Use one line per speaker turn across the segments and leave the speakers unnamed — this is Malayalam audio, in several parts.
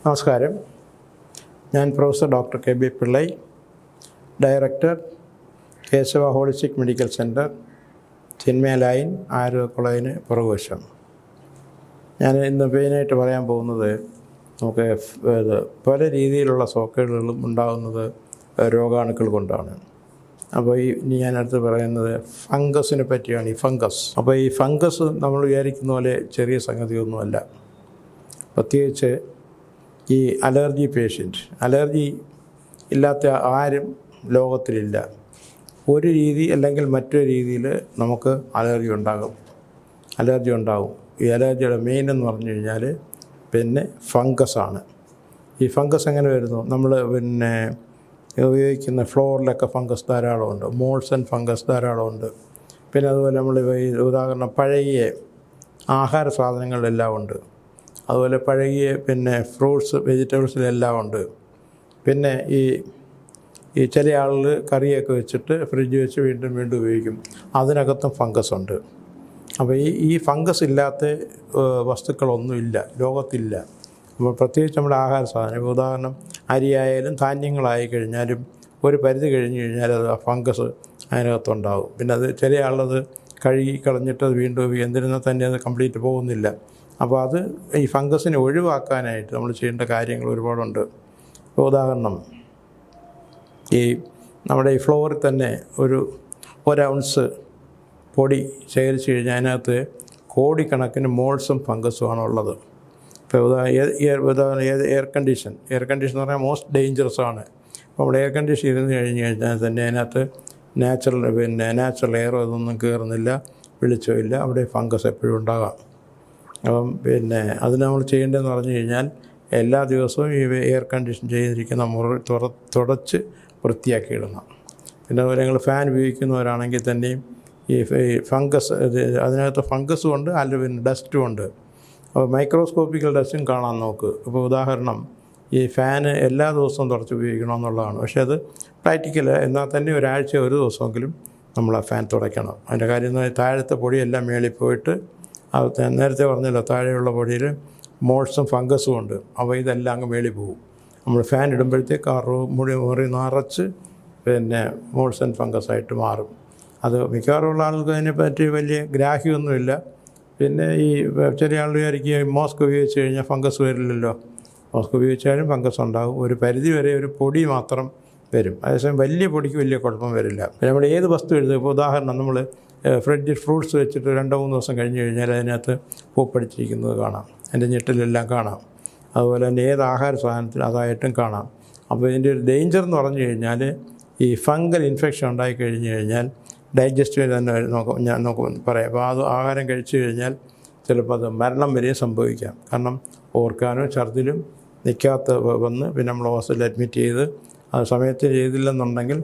നമസ്കാരം. ഞാൻ professor doctor K B Pillai, director Keshava holistic medical centre, Chinmaya lane, Arogya കോളേജിന് പുറകുവശം. ഞാൻ ഇന്ന് മെയിനായിട്ട് പറയാൻ പോകുന്നത് നമുക്ക് പല രീതിയിലുള്ള സോക്കേടുകളും ഉണ്ടാകുന്നത് രോഗാണുക്കൾ കൊണ്ടാണ്. അപ്പോൾ ഇനി ഞാനടുത്ത് പറയുന്നത് ഫംഗസിനെ പറ്റിയാണ്. ഈ ഫംഗസ്, അപ്പോൾ ഈ ഫംഗസ് നമ്മൾ വിചാരിക്കുന്ന പോലെ ചെറിയ സംഗതിയൊന്നുമല്ല. പ്രത്യേകിച്ച് ഈ അലർജി പേഷ്യൻറ്റ്, അലർജി ഇല്ലാത്ത ആരും ലോകത്തിലില്ല. ഒരു രീതി അല്ലെങ്കിൽ മറ്റൊരു രീതിയിൽ നമുക്ക് അലർജി ഉണ്ടാകും. ഈ അലർജിയുടെ മെയിൻ എന്ന് പറഞ്ഞു കഴിഞ്ഞാൽ പിന്നെ ഫംഗസാണ്. ഈ ഫംഗസ് എങ്ങനെ വരുന്നു? നമ്മൾ ഉപയോഗിക്കുന്ന ഫ്ലോറിലൊക്കെ ഫംഗസ് ധാരാളമുണ്ട്, മോൾസൺ ഫംഗസ് ധാരാളമുണ്ട്. പിന്നെ അതുപോലെ നമ്മൾ ഉദാഹരണം പഴകിയ ആഹാര സാധനങ്ങളിലെല്ലാം ഉണ്ട്. അതുപോലെ പഴകിയ ഫ്രൂട്ട്സ്, വെജിറ്റബിൾസിലെല്ലാം ഉണ്ട്. പിന്നെ ഈ ചില ആളുകൾ കറിയൊക്കെ വെച്ചിട്ട് ഫ്രിഡ്ജ് വെച്ച് വീണ്ടും ഉപയോഗിക്കും, അതിനകത്തും ഫംഗസ് ഉണ്ട്. അപ്പോൾ ഈ ഫംഗസ് ഇല്ലാത്ത വസ്തുക്കളൊന്നുമില്ല, ലോകത്തില്ല. അപ്പോൾ പ്രത്യേകിച്ച് നമ്മുടെ ആഹാര സാധനം, ഉദാഹരണം അരിയായാലും ധാന്യങ്ങളായി കഴിഞ്ഞാലും ഒരു പരിധി കഴിഞ്ഞ് കഴിഞ്ഞാൽ അത് ആ ഫംഗസ് അതിനകത്തുണ്ടാകും. പിന്നെ അത് ചില ആളത് കഴുകി കളഞ്ഞിട്ട് അത് വീണ്ടും എന്നിരുന്നാൽ തന്നെ അത് കംപ്ലീറ്റ് പോകുന്നില്ല. അപ്പോൾ അത് ഈ ഫംഗസിനെ ഒഴിവാക്കാനായിട്ട് നമ്മൾ ചെയ്യേണ്ട കാര്യങ്ങൾ ഒരുപാടുണ്ട്. ഇപ്പോൾ ഉദാഹരണം ഈ നമ്മുടെ ഈ ഫ്ലോറിൽ തന്നെ ഒരു ഔൺസ് പൊടി ശേഖരിച്ച് കഴിഞ്ഞാൽ അതിനകത്ത് കോടിക്കണക്കിന് മോൾസും ഫംഗസുമാണ് ഉള്ളത്. ഇപ്പോൾ ഉദാഹരണം എയർ കണ്ടീഷൻ എന്ന് പറഞ്ഞാൽ മോസ്റ്റ് ഡേഞ്ചറസ് ആണ്. അപ്പോൾ നമ്മുടെ എയർ കണ്ടീഷൻ ഇരുന്ന് കഴിഞ്ഞ് കഴിഞ്ഞാൽ തന്നെ അതിനകത്ത് നാച്ചുറൽ എയർ അതൊന്നും കയറുന്നില്ല, വെളിച്ചമില്ല, അവിടെ ഫംഗസ് എപ്പോഴും ഉണ്ടാകാം. അപ്പം അതിന് നമ്മൾ ചെയ്യേണ്ടതെന്ന് പറഞ്ഞു കഴിഞ്ഞാൽ എല്ലാ ദിവസവും ഈ എയർ കണ്ടീഷൻ ചെയ്തിരിക്കുന്ന മുറി തുടച്ച് വൃത്തിയാക്കി ഇടണം. പിന്നെ അതുപോലെ ഞങ്ങൾ ഫാൻ ഉപയോഗിക്കുന്നവരാണെങ്കിൽ തന്നെയും ഈ ഫംഗസ്, അതിനകത്ത് ഫംഗസും ഉണ്ട്, പിന്നെ ഡസ്റ്റും ഉണ്ട്. അപ്പോൾ മൈക്രോസ്കോപ്പിക്കൽ ഡസ്റ്റും കാണാൻ നോക്ക്. ഇപ്പോൾ ഉദാഹരണം ഈ ഫാന് എല്ലാ ദിവസവും തുടച്ച് ഉപയോഗിക്കണമെന്നുള്ളതാണ്. പക്ഷേ അത് പ്രാക്ടിക്കൽ. എന്നാൽ തന്നെ ഒരാഴ്ച ഒരു ദിവസമെങ്കിലും നമ്മൾ ആ ഫാൻ തുടയ്ക്കണം. അതിൻ്റെ കാര്യം എന്ന് പറഞ്ഞാൽ താഴത്തെ പൊടിയെല്ലാം മേളിൽ പോയിട്ട്, അത് നേരത്തെ പറഞ്ഞല്ലോ, താഴെയുള്ള പൊടിയിൽ മോൾസും ഫംഗസും ഉണ്ട്. അപ്പോൾ ഇതെല്ലാം അങ്ങ് മേളിൽ പോകും. നമ്മൾ ഫാൻ ഇടുമ്പോഴത്തേക്ക് ആ മുറി നിറച്ച് മോൾസ് ആൻഡ് ഫംഗസായിട്ട് മാറും. അത് മിക്കവാറുള്ള ആൾക്ക് അതിനെപ്പറ്റി വലിയ ഗ്രാഹ്യമൊന്നുമില്ല. പിന്നെ ഈ ചെറിയ ആൾ വിചാരിക്കും മോസ്ക് ഉപയോഗിച്ച് കഴിഞ്ഞാൽ ഫംഗസ് വരില്ലല്ലോ. മോസ്ക് ഉപയോഗിച്ചാലും ഫംഗസ് ഉണ്ടാകും. ഒരു പരിധി വരെ ഒരു പൊടി മാത്രം വരും. അതേസമയം വലിയ പൊടിക്ക് വലിയ കുഴപ്പം വരില്ല. പിന്നെ നമ്മൾ ഏത് വസ്തു എഴുതും, ഇപ്പോൾ ഉദാഹരണം നമ്മൾ ഫ്രിഡ്ജിൽ ഫ്രൂട്ട്സ് വെച്ചിട്ട് 2-3 ദിവസം കഴിഞ്ഞ് കഴിഞ്ഞാൽ അതിനകത്ത് പൂപ്പടിച്ചിരിക്കുന്നത് കാണാം, അതിൻ്റെ ഞെട്ടിലെല്ലാം കാണാം. അതുപോലെ തന്നെ ഏത് ആഹാര സാധനത്തിൽ അതായിട്ടും കാണാം. അപ്പോൾ ഇതിൻ്റെ ഒരു ഡേഞ്ചർ എന്ന് പറഞ്ഞു കഴിഞ്ഞാൽ ഈ ഫംഗൽ ഇൻഫെക്ഷൻ ഉണ്ടായിക്കഴിഞ്ഞ് കഴിഞ്ഞാൽ ഡൈജസ്റ്റീവ് തന്നെ പറയാം. അപ്പോൾ അത് ആഹാരം കഴിച്ചു കഴിഞ്ഞാൽ ചിലപ്പോൾ അത് മരണം വരെ സംഭവിക്കാം. കാരണം ഓർക്കാനോ ഛർദിലും നിൽക്കാത്ത വന്ന് പിന്നെ നമ്മൾ ഹോസ്പിറ്റലിൽ അഡ്മിറ്റ് ചെയ്ത് അത് സമയത്ത് ചെയ്തില്ലെന്നുണ്ടെങ്കിൽ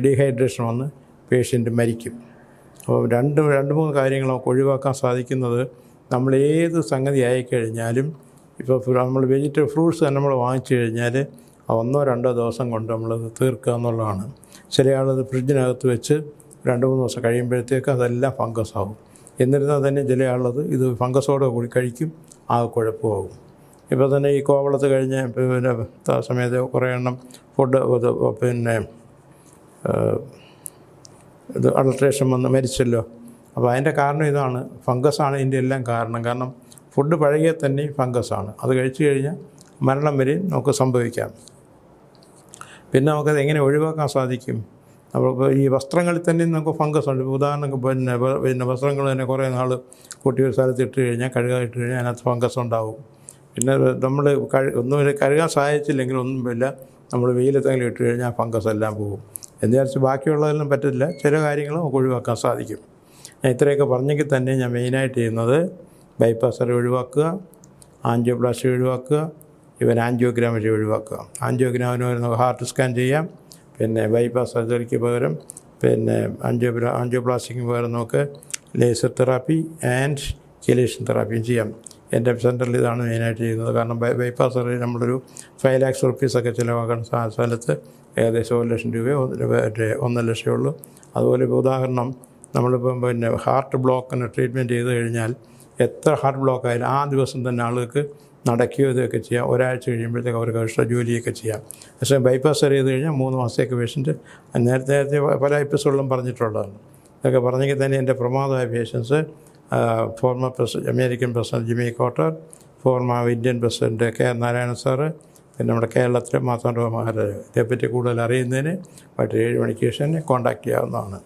ഡീഹൈഡ്രേഷൻ വന്ന് പേഷ്യൻ്റ് മരിക്കും. അപ്പോൾ രണ്ട് മൂന്ന് കാര്യങ്ങൾ നമുക്ക് ഒഴിവാക്കാൻ സാധിക്കുന്നത്, നമ്മൾ ഏത് സംഗതി ആയിക്കഴിഞ്ഞാലും, ഇപ്പോൾ നമ്മൾ ഫ്രൂട്ട്സ് തന്നെ നമ്മൾ വാങ്ങിച്ചു കഴിഞ്ഞാൽ 1-2 ദിവസം കൊണ്ട് നമ്മളത് തീർക്കുക എന്നുള്ളതാണ്. ചില ആളത് ഫ്രിഡ്ജിനകത്ത് വെച്ച് 2-3 ദിവസം കഴിയുമ്പോഴത്തേക്ക് അതെല്ലാം ഫംഗസ് ആകും. എന്നിരുന്നാൽ തന്നെ ചില ആളത് ഇത് ഫംഗസോടെ കൂടി കഴിക്കും, ആ കുഴപ്പമാകും. ഇപ്പോൾ തന്നെ ഈ കോവളത്ത് കഴിഞ്ഞ സമയത്ത് കുറേ എണ്ണം ഫുഡ് ഇത് അഡൾട്രേഷൻ വന്ന് മരിച്ചല്ലോ. അപ്പോൾ അതിൻ്റെ കാരണം ഇതാണ്, ഫംഗസാണ് ഇതിൻ്റെ എല്ലാം കാരണം. കാരണം ഫുഡ് പഴകിയാൽ തന്നെ ഫംഗസാണ്. അത് കഴിച്ചു കഴിഞ്ഞാൽ മരണം വരെയും നമുക്ക് സംഭവിക്കാം. പിന്നെ നമുക്കത് എങ്ങനെ ഒഴിവാക്കാൻ സാധിക്കും? അപ്പോൾ ഈ വസ്ത്രങ്ങളിൽ തന്നെ നമുക്ക് ഫംഗസ് ഉണ്ട്. ഉദാഹരണം വസ്ത്രങ്ങൾ തന്നെ കുറേ നാൾ കൂട്ടി ഒരു സ്ഥലത്ത് ഇട്ട് കഴിഞ്ഞാൽ, കഴുകായിട്ട് കഴിഞ്ഞാൽ അതിനകത്ത് ഫംഗസ് ഉണ്ടാവും. പിന്നെ നമ്മൾ ഒന്നും കഴുകാൻ സാധിച്ചില്ലെങ്കിൽ ഒന്നുമില്ല, നമ്മൾ വെയിലത്തെങ്കിലും ഇട്ട് കഴിഞ്ഞാൽ ഫംഗസ് എല്ലാം പോകും. എന്ന് വിചാരിച്ച് ബാക്കിയുള്ളതെല്ലാം പറ്റില്ല, ചില കാര്യങ്ങൾ നമുക്ക് ഒഴിവാക്കാൻ സാധിക്കും. ഞാൻ ഇത്രയൊക്കെ പറഞ്ഞെങ്കിൽ തന്നെ ഞാൻ മെയിനായിട്ട് ചെയ്യുന്നത് ബൈപ്പാസ് സർജറി ഒഴിവാക്കുക, ആൻജിയോപ്ലാസ്റ്റി ഒഴിവാക്കുക, ആൻജിയോഗ്രാം വഴി ഒഴിവാക്കുക. ആൻജിയോഗ്രാമിന് നമുക്ക് ഹാർട്ട് സ്കാൻ ചെയ്യാം. പിന്നെ ബൈപ്പാസ് സർജറിക്ക് പകരം ആൻജിയോപ്ലാസ്റ്റിക്ക് പകരം നമുക്ക് ലേസർ തെറാപ്പി ആൻഡ് കെലേഷൻ തെറാപ്പിയും ചെയ്യാം. എൻ്റെ സെൻറ്ററിൽ ഇതാണ് മെയിനായിട്ട് ചെയ്യുന്നത്. കാരണം ബൈപ്പാസ് സർജറി നമ്മളൊരു 5 lakhs റുപ്പീസൊക്കെ ചിലവാക്കുന്ന സ്ഥലത്ത് ഏകദേശം 1 ലക്ഷം രൂപയോ 1.5 ലക്ഷമേ ഉള്ളൂ. അതുപോലെ ഇപ്പോൾ ഉദാഹരണം നമ്മളിപ്പം ഹാർട്ട് ബ്ലോക്കിന് ട്രീറ്റ്മെൻറ്റ് ചെയ്ത് കഴിഞ്ഞാൽ എത്ര ഹാർട്ട് ബ്ലോക്ക് ആയാലും ആ ദിവസം തന്നെ ആളുകൾക്ക് നടക്കുകയോ ഇതൊക്കെ ചെയ്യാം. ഒരാഴ്ച കഴിയുമ്പോഴത്തേക്ക് അവർക്ക് ഇഷ്ടം ജോലിയൊക്കെ ചെയ്യാം. പക്ഷേ ബൈപ്പാസ് ചെയ്ത് കഴിഞ്ഞാൽ 3 മാസത്തേക്ക് പേഷ്യൻറ്റ് നേരത്തെ പല എപ്പിസോഡിലും പറഞ്ഞിട്ടുള്ളതാണ്. ഇതൊക്കെ പറഞ്ഞെങ്കിൽ തന്നെ എൻ്റെ പ്രമാദമായ patients former American president Jimmy Carter, former Indian president K Narayana sir, പിന്നെ നമ്മുടെ കേരളത്തിലെ മാർത്താണ്ഡ മഹാരാജ്. ഇതേപ്പറ്റി കൂടുതൽ അറിയുന്നതിന് വൈകിട്ട് 7 മണിക്ക് ശേഷം കോൺടാക്റ്റ് ചെയ്യാവുന്നതാണ്.